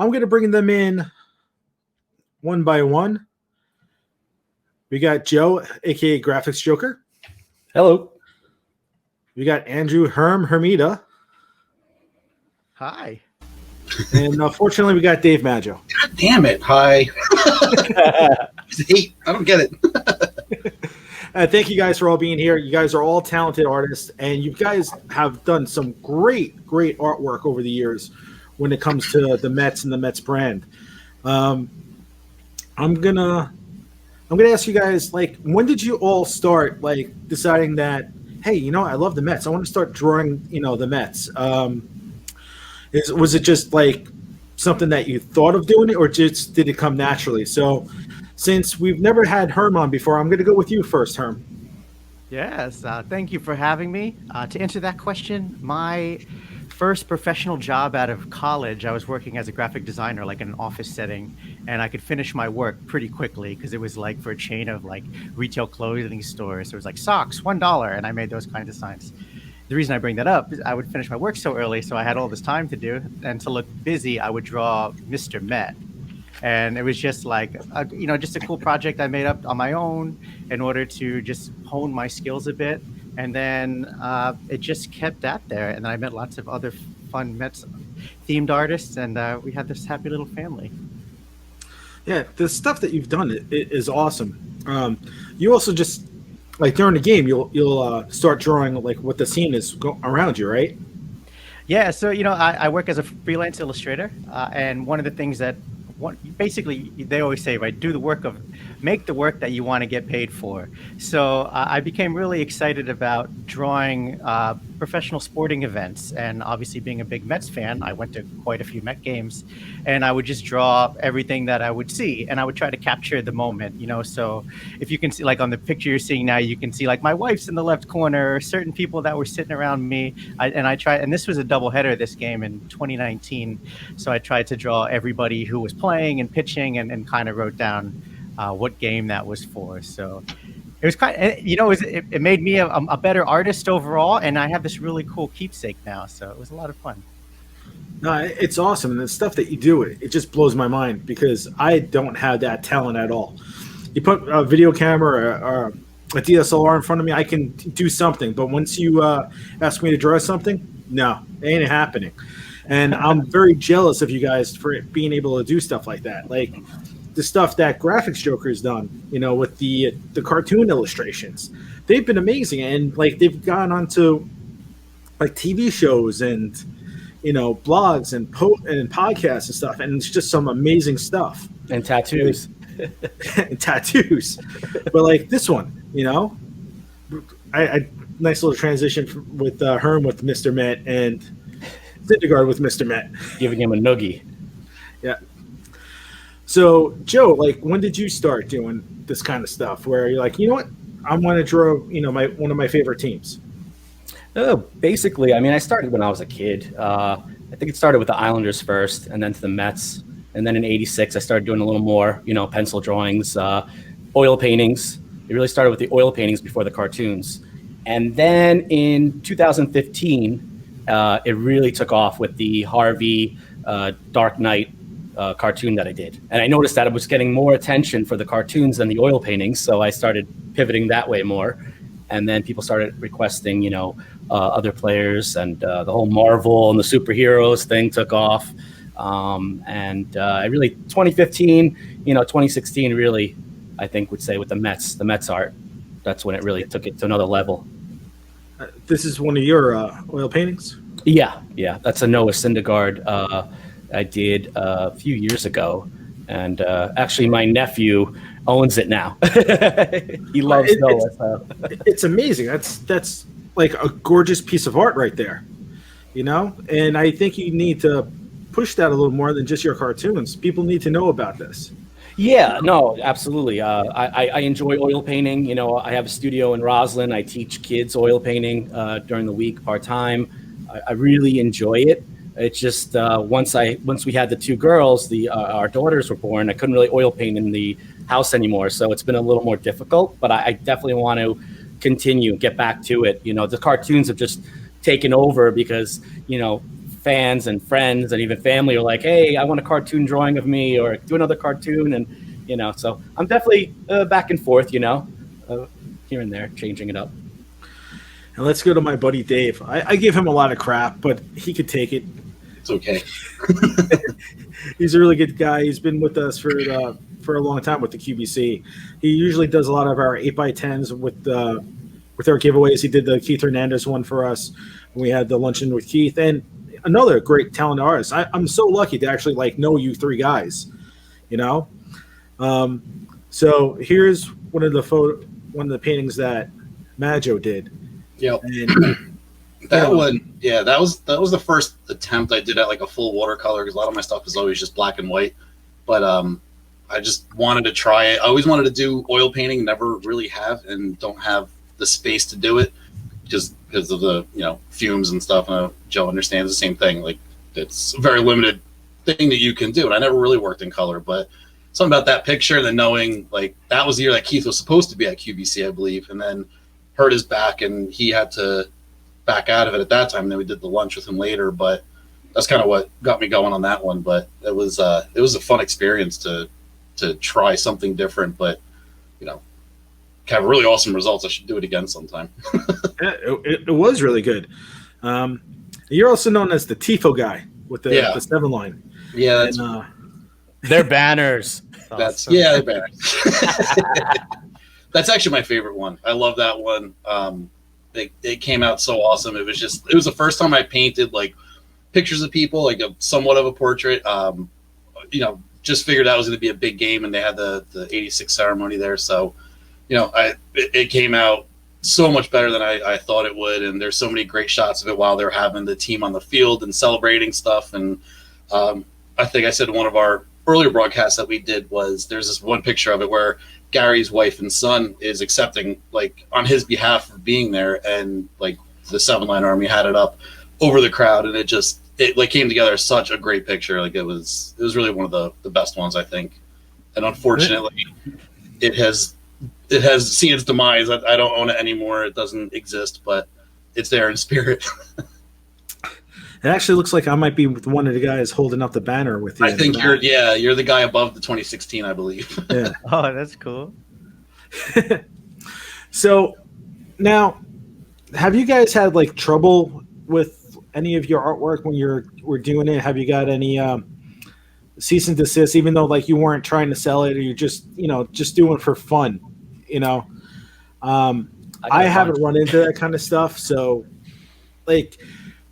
I'm going to bring them in one by one. We got Joe, aka Graphics Joker. Hello. We got Andrew Hermida. Hi. And fortunately, we got Dave Maggio. God damn it. Hi. I don't get it. Thank you guys for all being here. You guys are all talented artists, and you guys have done some great artwork over the years when it comes to the Mets and the Mets brand. I'm gonna ask you guys, like, when did you all start, like, deciding that, hey, I love the Mets. I want to start drawing, the Mets. Was it just like something that you thought of doing it, or just did it come naturally? So, since we've never had Herm on before, I'm going to go with you first, Herm. Yes, thank you for having me. To answer that question, my first professional job out of college, I was working as a graphic designer, like in an office setting, and I could finish my work pretty quickly because it was like for a chain of like retail clothing stores. So it was like socks, $1, and I made those kinds of signs. The reason I bring that up is I would finish my work so early, so I had all this time to do, and to look busy, I would draw Mr. Met. And it was just like, just a cool project I made up on my own in order to just hone my skills a bit. And then it just kept at there. And then I met lots of other fun Mets themed artists, and we had this happy little family. Yeah, the stuff that you've done is awesome. You also just, like, during the game, you'll start drawing like what the scene is around you, right? Yeah, so I work as a freelance illustrator, and one of the things that basically they always say, right, make the work that you want to get paid for. So I became really excited about drawing professional sporting events, and obviously being a big Mets fan, I went to quite a few Met games, and I would just draw everything that I would see, and I would try to capture the moment, so if you can see, like on the picture you're seeing now, you can see like my wife's in the left corner, certain people that were sitting around me, and this was a doubleheader, this game in 2019, so I tried to draw everybody who was playing and pitching, and kind of wrote down what game that was for. So it was kind of, it made me a better artist overall, and I have this really cool keepsake now. So it was a lot of fun. No, it's awesome. And the stuff that you do, it just blows my mind, because I don't have that talent at all. You put a video camera or a DSLR in front of me, I can do something. But once you ask me to draw something, no, it ain't happening. And I'm very jealous of you guys for being able to do stuff like that. Like the stuff that Graphics Joker has done, with the cartoon illustrations. They've been amazing. And like they've gone onto like TV shows and, blogs and podcasts and stuff. And it's just some amazing stuff. And tattoos. And tattoos. But like this one, I nice little transition with Herm with Mr. Met and Syndergaard with Mr. Met. Giving him a noogie. Yeah. So, Joe, like, when did you start doing this kind of stuff where you're like, you know what, I want to draw, one of my favorite teams? Basically, I started when I was a kid. I think it started with the Islanders first, and then to the Mets. And then in '86, I started doing a little more, pencil drawings, oil paintings. It really started with the oil paintings before the cartoons. And then in 2015, it really took off with the Harvey Dark Knight cartoon that I did. And I noticed that it was getting more attention for the cartoons than the oil paintings, so I started pivoting that way more. And then people started requesting, other players, and the whole Marvel and the superheroes thing took off. I really, 2015, 2016 really, I think would say with the Mets art, that's when it really took it to another level. This is one of your oil paintings? Yeah, that's a Noah Syndergaard I did a few years ago, and actually my nephew owns it now. He loves Noah. So. It's amazing. That's like a gorgeous piece of art right there, And I think you need to push that a little more than just your cartoons. People need to know about this. Yeah, no, absolutely. I enjoy oil painting. I have a studio in Roslyn. I teach kids oil painting during the week part-time. I really enjoy it. It's just once we had the two girls, our daughters were born, I couldn't really oil paint in the house anymore. So it's been a little more difficult, but I definitely want to continue, get back to it. The cartoons have just taken over because, fans and friends and even family are like, hey, I want a cartoon drawing of me, or do another cartoon. And, so I'm definitely back and forth, here and there, changing it up. And let's go to my buddy Dave. I give him a lot of crap, but he could take it. It's okay. He's a really good guy. He's been with us for a long time with the QBC. He usually does a lot of our 8x10s with our giveaways. He did the Keith Hernandez one for us when we had the luncheon with Keith, and another great talented artist. I'm so lucky to actually know you three guys, So here's one of the paintings that Majo did. Yep. And, that one, yeah, that was the first attempt I did at a full watercolor, because a lot of my stuff is always just black and white. But I just wanted to try it. I always wanted to do oil painting, never really have, and don't have the space to do it just because of the fumes and stuff. And Joe understands the same thing. It's a very limited thing that you can do, and I never really worked in color. But something about that picture, and then knowing that was the year that Keith was supposed to be at QBC, I believe, and then hurt his back, and he had to back out of it at that time. And then we did the lunch with him later, but that's kind of what got me going on that one. But it was a fun experience to try something different, but have really awesome results. I should do it again sometime. it was really good. You're also known as the Tifo guy with the 7 line. Yeah, they're banners. They're banners. That's actually my favorite one. I love that one. It came out so awesome. It was the first time I painted pictures of people, somewhat of a portrait. Just figured that was going to be a big game, and they had the 86 ceremony there. So, it came out so much better than I thought it would. And there's so many great shots of it while they're having the team on the field and celebrating stuff. And I think I said one of our earlier broadcasts that we did was there's this one picture of it where Gary's wife and son is accepting on his behalf for being there, and the 7 Line Army had it up over the crowd, and it came together as such a great picture. It was really one of the best ones, I think. And unfortunately it has seen its demise. I don't own it anymore. It doesn't exist, but it's there in spirit. It actually looks like I might be one of the guys holding up the banner with you. I think you're the guy above the 2016, I believe. Yeah. Oh, that's cool. So now, have you guys had trouble with any of your artwork when we're doing it? Have you got any cease and desist, even though you weren't trying to sell it, or you're just doing it for fun? I haven't run into that kind of stuff, so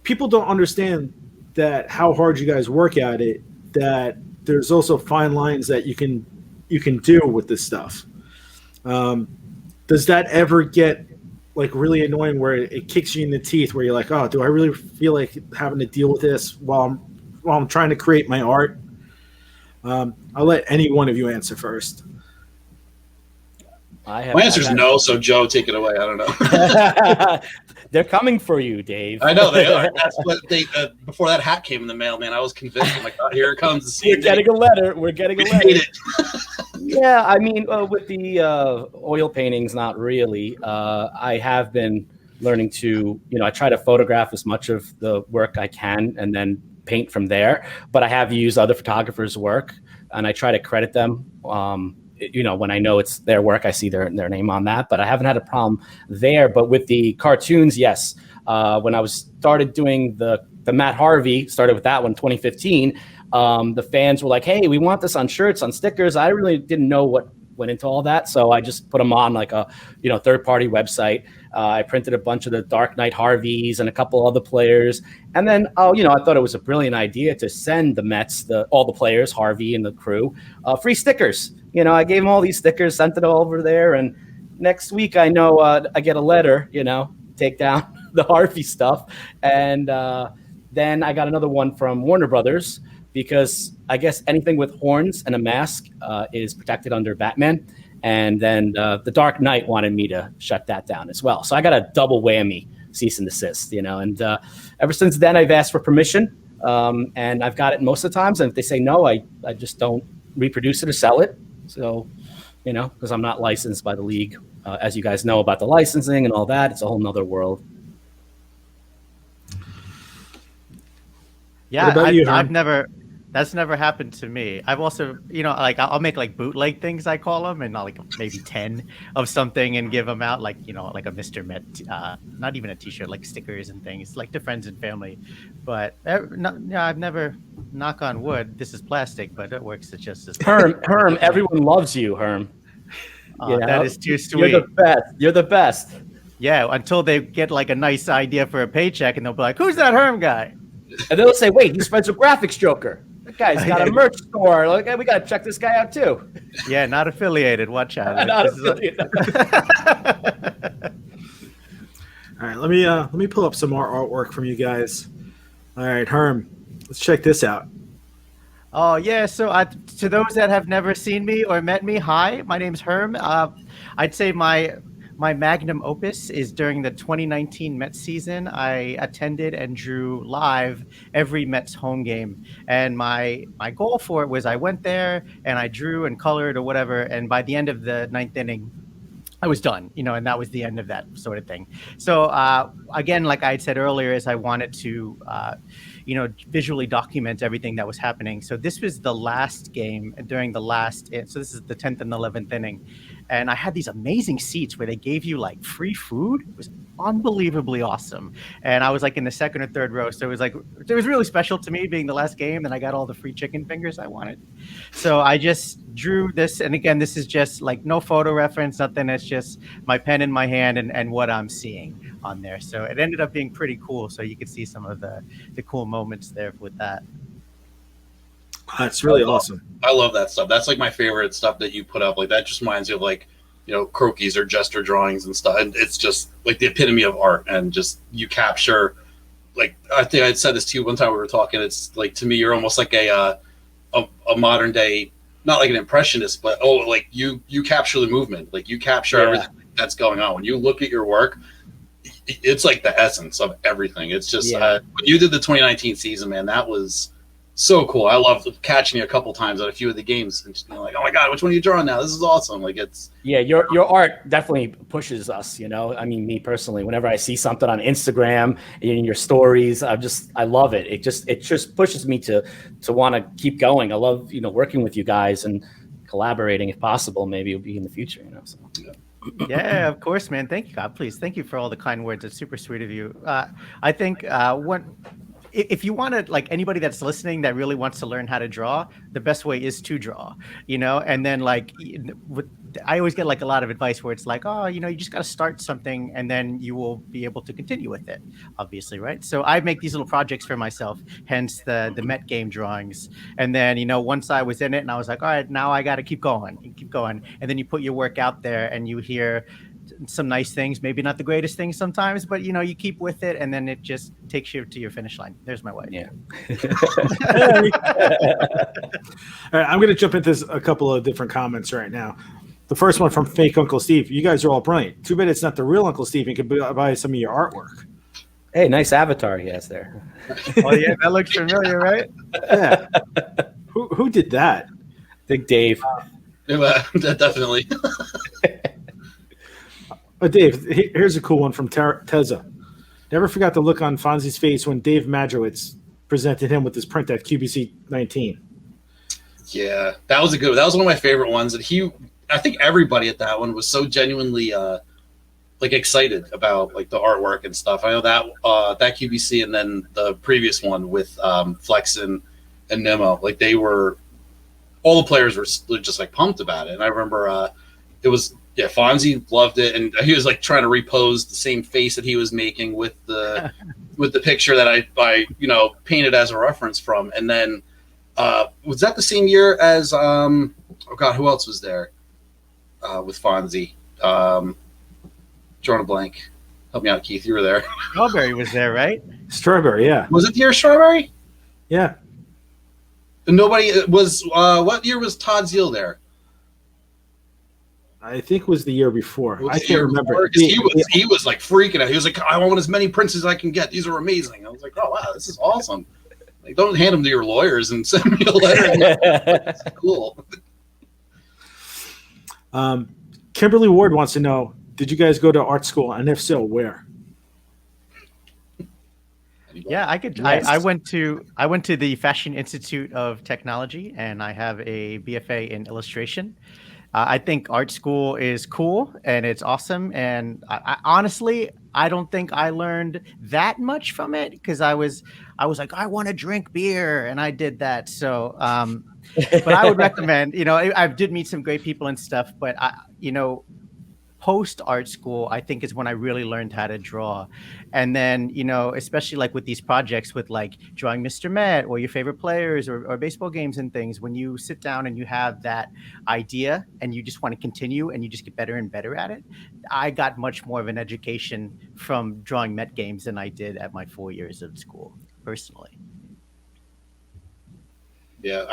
people don't understand that how hard you guys work at it, that there's also fine lines that you can do with this stuff. Does that ever get really annoying where it kicks you in the teeth, where you're like, oh, do I really feel like having to deal with this while I'm trying to create my art? I'll let any one of you answer first. My answer is no, so Joe, take it away. I don't know. They're coming for you, Dave. I know they are. That's what they. Before that hat came in the mail, man, I was convinced. I'm like, oh, here it comes. We're getting a letter. Yeah, I mean, with the oil paintings, not really. I have been learning to, I try to photograph as much of the work I can and then paint from there. But I have used other photographers' work, and I try to credit them. When I know it's their work, I see their name on that, but I haven't had a problem there. But with the cartoons, yes. When I started doing the Matt Harvey, started with that one, 2015, the fans were like, hey, we want this on shirts, on stickers. I really didn't know what went into all that. So I just put them on a third-party website. I printed a bunch of the Dark Knight Harveys and a couple other players. And then, I thought it was a brilliant idea to send the Mets, all the players, Harvey and the crew, free stickers. I gave them all these stickers, sent it all over there. And next week, I know I get a letter, take down the Harvey stuff. And then I got another one from Warner Brothers, because I guess anything with horns and a mask is protected under Batman. And then the Dark Knight wanted me to shut that down as well. So I got a double whammy, cease and desist, And ever since then, I've asked for permission, and I've got it most of the times. And if they say no, I just don't reproduce it or sell it. So, because I'm not licensed by the league. As you guys know about the licensing and all that, it's a whole nother world. Yeah, What about you, Herm? I've never. That's never happened to me. I've also, like I'll make like bootleg things I call them, and I'll like maybe 10 of something and give them out, like like a Mr. Met, not even a T-shirt, like stickers and things, like to friends and family. But I've never. Knock on wood. This is plastic, but it works just as. Herm, everyone loves you, Herm. That is too sweet. You're the best. You're the best. Yeah, until they get like a nice idea for a paycheck, and they'll be like, "Who's that Herm guy?" And they'll say, "Wait, he's Spencer Graphics Joker. That guy's got a merch store. Like, we got to check this guy out too." Yeah, not affiliated. Watch out. Not affiliated. All right, let me pull up some more artwork from you guys. All right, Herm, let's check this out. Oh yeah, so to those that have never seen me or met me, hi, my name's Herm. I'd say my magnum opus is during the 2019 Mets season. I attended and drew live every Mets home game, and my goal for it was I went there and I drew and colored or whatever, and by the end of the ninth inning, I was done, and that was the end of that sort of thing. So again, like I had said earlier, is I wanted to visually document everything that was happening. So this was the last game during the last, so this is the 10th and 11th inning. And I had these amazing seats where they gave you like free food. It was unbelievably awesome. And I was like in the second or third row. So it was really special to me being the last game. And I got all the free chicken fingers I wanted. So I just drew this. And again, this is just like no photo reference, nothing. It's just my pen in my hand and what I'm seeing on there. So it ended up being pretty cool. So you could see some of the cool moments there with that. That's really awesome. I love that stuff. That's like my favorite stuff that you put up. Like that just reminds me of like, croquis or gesture drawings and stuff. And it's just like the epitome of art, and just you capture, like, I think I said this to you one time we were talking. It's like, to me, you're almost like a modern day, not like an impressionist, but like you capture the movement. Like you capture everything that's going on. When you look at your work, it's like the essence of everything. It's just when you did the 2019 season, man, that was so cool. I loved catching you a couple times at a few of the games and just being like, "Oh my god, which one are you drawing now? This is awesome!" Like your art definitely pushes us. I mean, me personally, whenever I see something on Instagram in your stories, I love it. It just pushes me to want to keep going. I love working with you guys and collaborating if possible. Maybe it'll be in the future. So. Yeah, of course, man. Thank you, God. Please, thank you for all the kind words. It's super sweet of you. I think if you want to, like, anybody that's listening that really wants to learn how to draw, the best way is to draw, and then like I always get like a lot of advice where it's like, oh, you just got to start something and then you will be able to continue with it, obviously, right? So I make these little projects for myself, hence the Met game drawings. And then, once I was in it and I was like, all right, now I got to keep going. And then you put your work out there and you hear some nice things, maybe not the greatest things sometimes, but you keep with it, and then it just takes you to your finish line. There's my wife. Yeah. All right, I'm going to jump into a couple of different comments right now. The first one from Fake Uncle Steve. You guys are all brilliant. Too bad it's not the real Uncle Steve. You could buy some of your artwork. Hey, nice avatar he has there. Oh yeah, that looks familiar, right? Yeah. Who did that? Big Dave. definitely. Dave, here's a cool one from Teza. Never forgot the look on Fonzie's face when Dave Majowicz presented him with his print at QBC 19. Yeah, that was one of my favorite ones. And I think everybody at that one was so genuinely like excited about like the artwork and stuff. I know that that QBC, and then the previous one with Flex and Nemo, like all the players were just like pumped about it. And I remember it was. Yeah, Fonzie loved it, and he was like trying to repose the same face that he was making with the picture that I painted as a reference from. And then was that the same year as oh god, who else was there with Fonzie? Drawing a blank. Help me out, Keith. You were there. Strawberry was there, right? Strawberry, yeah. Was it the year of Strawberry? Yeah. Nobody was. What year was Todd Zeal there? I think it was the year before. I can't remember. He was like freaking out. He was like, I want as many prints as I can get. These are amazing. I was like, oh, wow, this is awesome. Like, don't hand them to your lawyers and send me a letter. That's cool. Kimberly Ward wants to know, did you guys go to art school? And if so, where? Anybody? Yeah, I could. Yes. I went to the Fashion Institute of Technology, and I have a BFA in illustration. I think art school is cool and it's awesome. And I honestly, I don't think I learned that much from it because I was like, I want to drink beer, and I did that. So, but I would recommend. I did meet some great people and stuff, but post art school, I think is when I really learned how to draw. And then, especially like with these projects with like drawing Mr. Met or your favorite players or baseball games and things, when you sit down and you have that idea and you just want to continue and you just get better and better at it, I got much more of an education from drawing Met games than I did at my 4 years of school, personally. Yeah,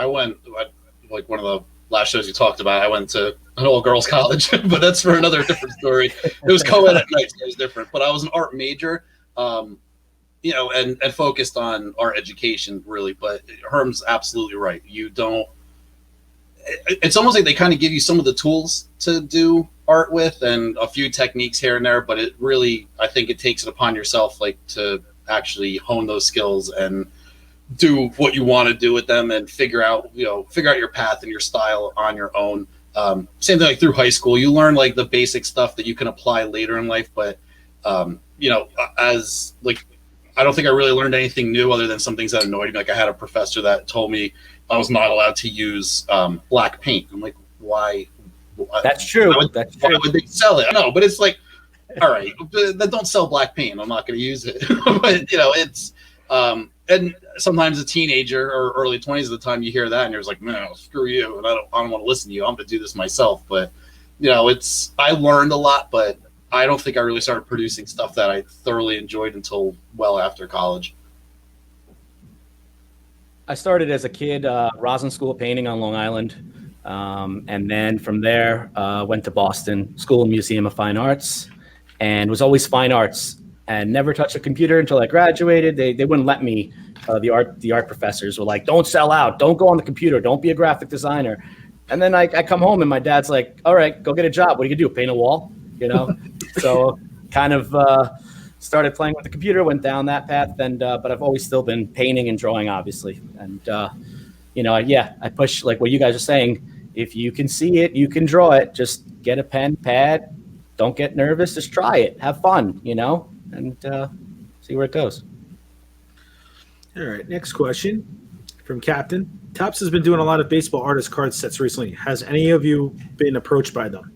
like one of the last shows you talked about, I went to an all-girls college, but that's for another different story. It was co-ed at night, so it was different. But I was an art major, and focused on art education, really. But Herm's absolutely right. It's almost like they kind of give you some of the tools to do art with and a few techniques here and there, but it really, I think it takes it upon yourself, like, to actually hone those skills and do what you want to do with them and figure out your path and your style on your own. Same thing like through high school, you learn like the basic stuff that you can apply later in life. But, as like, I don't think I really learned anything new other than some things that annoyed me. Like I had a professor that told me I was not allowed to use black paint. I'm like, why? That's true. Why would they sell it? I know, but it's like, all right, don't sell black paint. I'm not going to use it. But it's, and sometimes a teenager or early 20s at the time you hear that and you're just like, no, screw you, and I don't want to listen to you. I'm going to do this myself. But I learned a lot, but I don't think I really started producing stuff that I thoroughly enjoyed until well after college. I started as a kid, Rosin School of Painting on Long Island. And then from there, went to Boston School and Museum of Fine Arts, and was always fine arts and never touched a computer until I graduated. They wouldn't let me. The art professors were like, don't sell out, don't go on the computer, don't be a graphic designer. And then I come home and my dad's like, all right, go get a job. What are you gonna do? Paint a wall? So kind of started playing with the computer, went down that path, and but I've always still been painting and drawing, obviously. And I push, like what you guys are saying. If you can see it, you can draw it. Just get a pen, pad. Don't get nervous. Just try it. Have fun, and see where it goes. All right, next question from Captain. Topps has been doing a lot of baseball artist card sets recently. Has any of you been approached by them?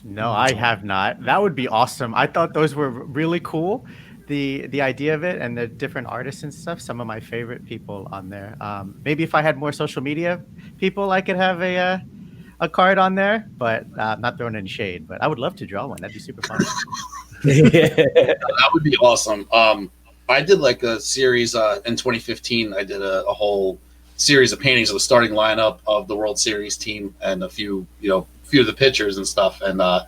No, I have not. That would be awesome. I thought those were really cool. The idea of it and the different artists and stuff. Some of my favorite people on there. Maybe if I had more social media people, I could have a card on there. But not throwing any shade. But I would love to draw one. That'd be super fun. That would be awesome. I did like a series in 2015. I did a whole series of paintings of the starting lineup of the World Series team and a few of the pitchers and stuff. And I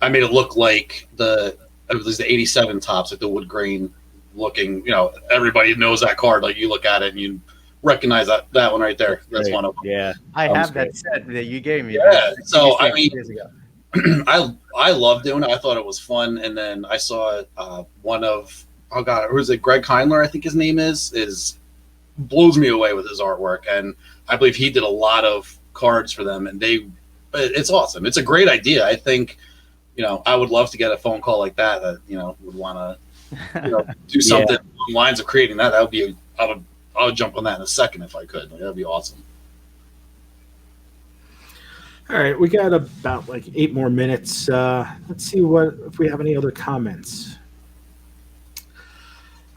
made it look like it was the 87 Topps, like the wood grain looking. Everybody knows that card. Like you look at it and you recognize that one right there. That's one of them. Yeah, I have that set that you gave me. Yeah. So I mean, years ago. I love doing it. I thought it was fun. And then I saw one of, oh God, who is it? Greg Heinler, I think his name is blows me away with his artwork. And I believe he did a lot of cards for them, and it's awesome. It's a great idea. I think, I would love to get a phone call like that would want to, do something along the lines of creating that. That would be, I would jump on that in a second if I could. That'd be awesome. All right, we got about 8 more minutes. Let's see if we have any other comments.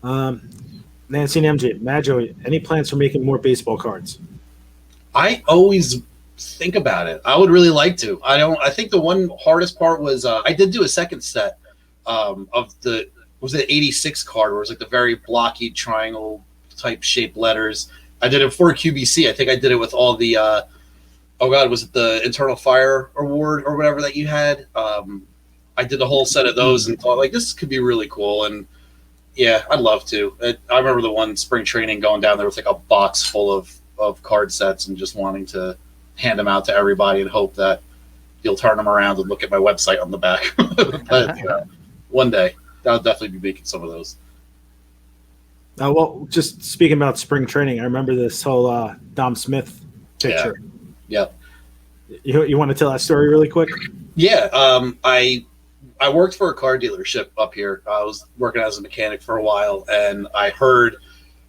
Nancy and MJ, Majowicz, any plans for making more baseball cards? I always think about it. I would really like to. I think the one hardest part was I did do a second set of was it 86 card where it was like the very blocky triangle type shaped letters. I did it for QBC. I think I did it with all the was it the Internal Fire Award or whatever that you had? I did a whole set of those and thought like this could be really cool. And yeah, I'd love to. I remember the one spring training going down there with like a box full of card sets and just wanting to hand them out to everybody and hope that you'll turn them around and look at my website on the back. But one day, I'll definitely be making some of those. Well, just speaking about spring training, I remember this whole Dom Smith picture. Yep. You want to tell that story really quick? Yeah. I worked for a car dealership up here. I was working as a mechanic for a while, and I heard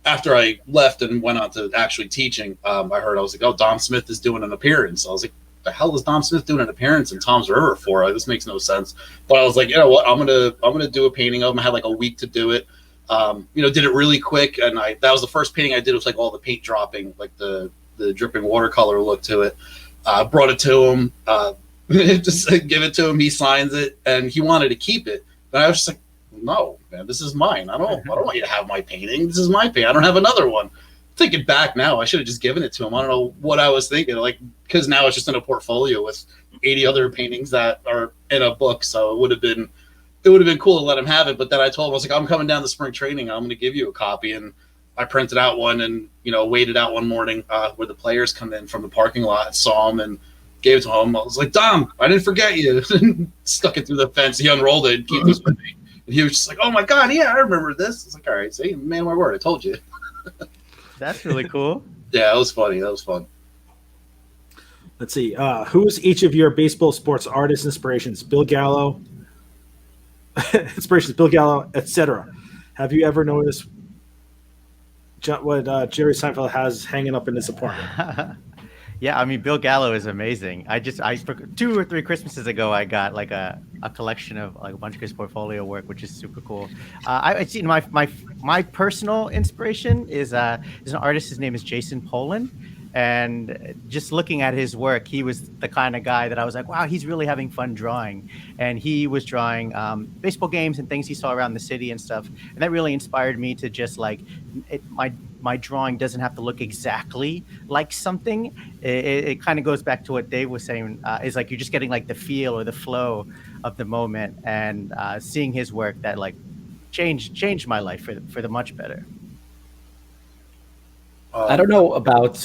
after I left and went on to actually teaching, I was like, oh, Dom Smith is doing an appearance. I was like, the hell is Dom Smith doing an appearance in Tom's River for? Like, this makes no sense. But I was like, you know what? I'm gonna do a painting of him. I had like a week to do it. Did it really quick, and that was the first painting I did. It was like all the paint dropping, like the dripping watercolor look to it. Brought it to him, just give it to him. He signs it, and he wanted to keep it. But I was just like, no, man, this is mine. I don't want you to have my painting. This is my painting. I don't have another one. Take it back now. I should have just given it to him. I don't know what I was thinking, like, because now it's just in a portfolio with 80 other paintings that are in a book. So it would have been cool to let him have it. But then I told him, I was like, I'm coming down to spring training. I'm going to give you a copy. And I printed out one and, waited out one morning where the players come in from the parking lot, saw him and gave it to him. I was like, Dom, I didn't forget you. Stuck it through the fence. He unrolled it and kept this with me. And he was just like, oh my God, yeah, I remember this. It's like, all right, see, man, my word, I told you. That's really cool. Yeah, it was funny. That was fun. Let's see. Who's each of your baseball sports artist inspirations? Bill Gallo, etc. Have you ever noticed what Jerry Seinfeld has hanging up in his apartment? Yeah, I mean, Bill Gallo is amazing. I 2 or 3 Christmases ago, I got like a collection of like a bunch of his portfolio work, which is super cool. I see my personal inspiration is an artist. His name is Jason Polin. And just looking at his work, he was the kind of guy that I was like, wow, he's really having fun drawing. And he was drawing baseball games and things he saw around the city and stuff. And that really inspired me to just like, my drawing doesn't have to look exactly like something. It kind of goes back to what Dave was saying, is like you're just getting like the feel or the flow of the moment. And seeing his work that like changed my life for the much better. I don't know about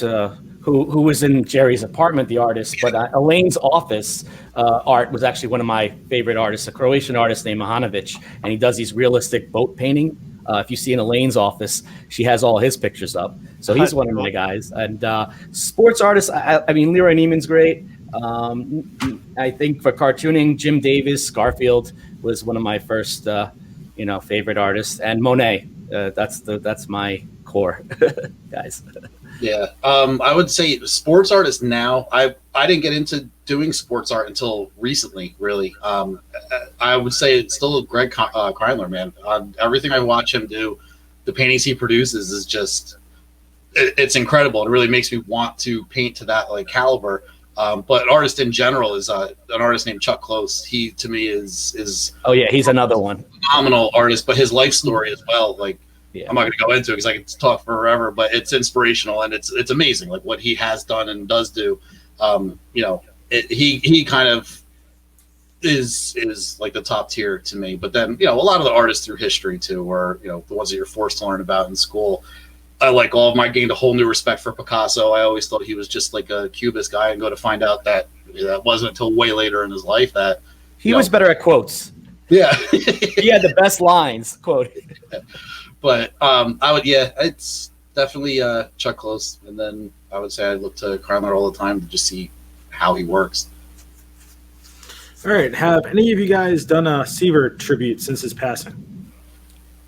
who was in Jerry's apartment, the artist, but Elaine's office art was actually one of my favorite artists, a Croatian artist named Majowicz, and he does these realistic boat painting. If you see in Elaine's office, she has all his pictures up. So he's one of my guys. And sports artists, I mean, Leroy Neiman's great. I think for cartooning, Jim Davis, Garfield was one of my first, favorite artists, and Monet. That's my core guys. Yeah, I would say sports artists now. I didn't get into doing sports art until recently, really. I would say it's still Greg Kreindler, man. Everything I watch him do, the paintings he produces is just it's incredible. It really makes me want to paint to that like caliber. But an artist in general is an artist named Chuck Close. He to me is oh yeah, he's another one, phenomenal artist. But his life story as well, like. Yeah. I'm not going to go into it because I can talk forever, but it's inspirational and it's amazing, like what he has done and does do. He kind of is like the top tier to me. But then a lot of the artists through history too, were the ones that you're forced to learn about in school. I like all of them. I gained a whole new respect for Picasso. I always thought he was just like a Cubist guy, and go to find out that that wasn't until way later in his life that he was better at quotes. Yeah, he had the best lines. Quote. But it's definitely Chuck Close, and then I would say I look to Kreindler all the time to just see how he works. All right, have any of you guys done a Seaver tribute since his passing?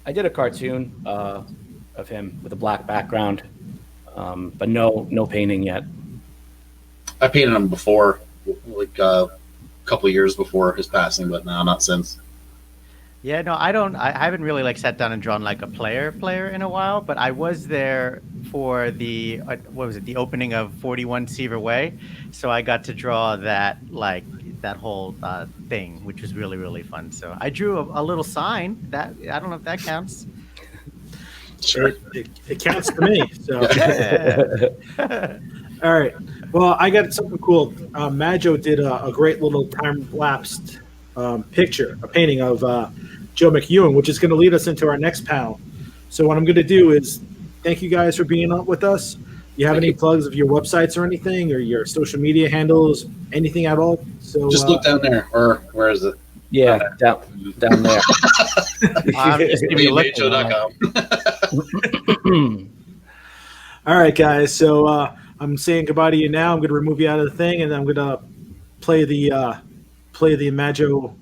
I did a cartoon of him with a black background, but no painting yet. I painted him before, like a couple of years before his passing, but no, not since. Yeah, no, I don't. I haven't really like sat down and drawn like a player in a while. But I was there for the the opening of 41 Seaver Way, so I got to draw that whole thing, which was really really fun. So I drew a little sign that I don't know if that counts. Sure, it counts to me. So, all right. Well, I got something cool. Majo did a great little time lapsed picture, a painting of Joe McEwen, which is going to lead us into our next panel. So what I'm going to do is thank you guys for being on with us. You have any plugs of your websites or anything, or your social media handles, anything at all? So just look down there, or where is it? Yeah, down there. I'm just giving you a look. Macho.com. All right, guys. So I'm saying goodbye to you now. I'm going to remove you out of the thing, and I'm going to play the Majo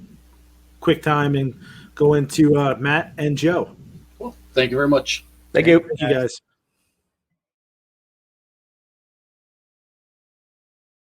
quick time and go into Matt and Joe. Well, thank you very much. Thank you. Thank you, guys.